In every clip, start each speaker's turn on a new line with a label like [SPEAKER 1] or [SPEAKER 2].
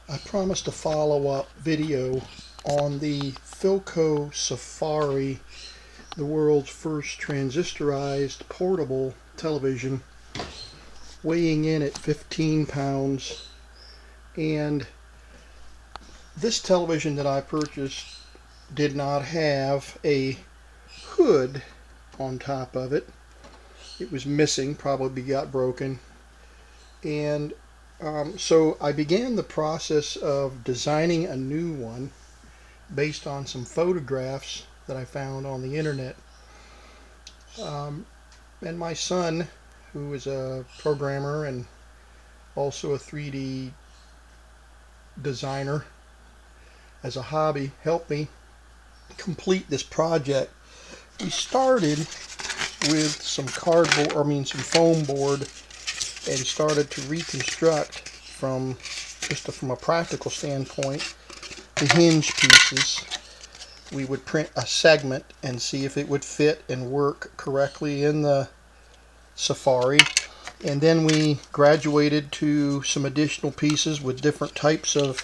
[SPEAKER 1] I promised a follow-up video on the Philco Safari, the world's first transistorized portable television, weighing in at 15 pounds. And this television that I purchased did not have a hood on top of it. It was missing, probably got broken. And so I began the process of designing a new one based on some photographs that I found on the internet. And my son, who is a programmer and also a 3D designer as a hobby, helped me complete this project. We started with some some foam board, and started to reconstruct from a practical standpoint the hinge pieces. We would print a segment and see if it would fit and work correctly in the Safari, and then we graduated to some additional pieces with different types of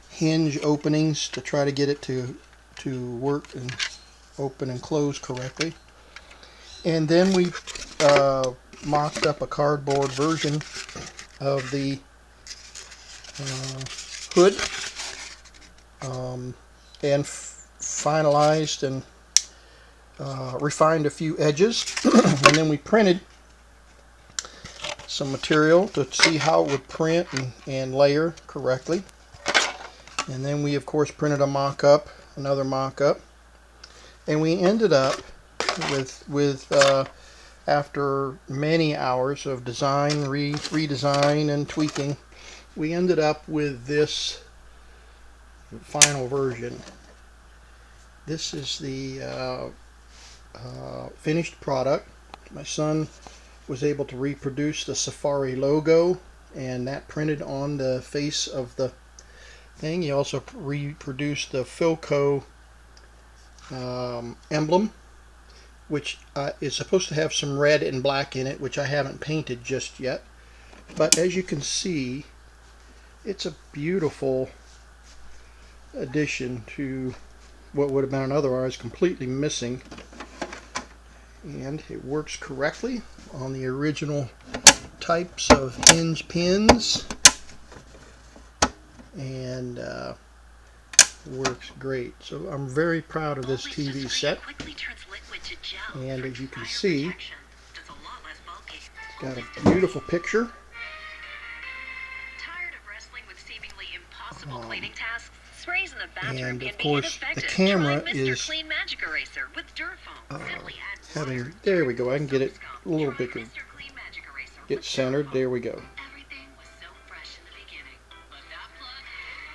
[SPEAKER 1] hinge openings to try to get it to work and open and close correctly. And then we mocked up a cardboard version of the hood, and finalized and refined a few edges. And then we printed some material to see how it would print and layer correctly. And then we of course printed another mock-up, and we ended up with after many hours of design, redesign, and tweaking, we ended up with this final version. This is the finished product. My son was able to reproduce the Safari logo, and that printed on the face of the thing. He also reproduced the Philco emblem, which is supposed to have some red and black in it, which I haven't painted just yet. But as you can see, it's a beautiful addition to what would have been otherwise completely missing. And it works correctly on the original types of hinge pins, and works great. So I'm very proud of this TV set. And as you can see, it's got a beautiful picture. And of course, the camera is having, there we go, I can get it a little bigger, get centered, there we go.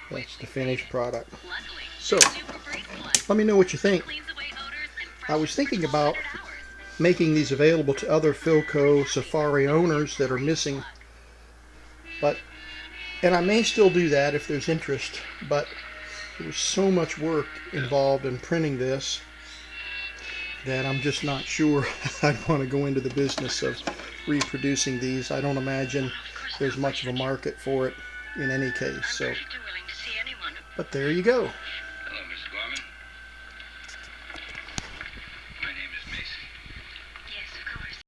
[SPEAKER 1] That's the finished product. So, let me know what you think. I was thinking about making these available to other Philco Safari owners that are missing, and I may still do that if there's interest, but there was so much work involved in printing this that I'm just not sure I'd want to go into the business of reproducing these. I don't imagine there's much of a market for it in any case. So, but there you go.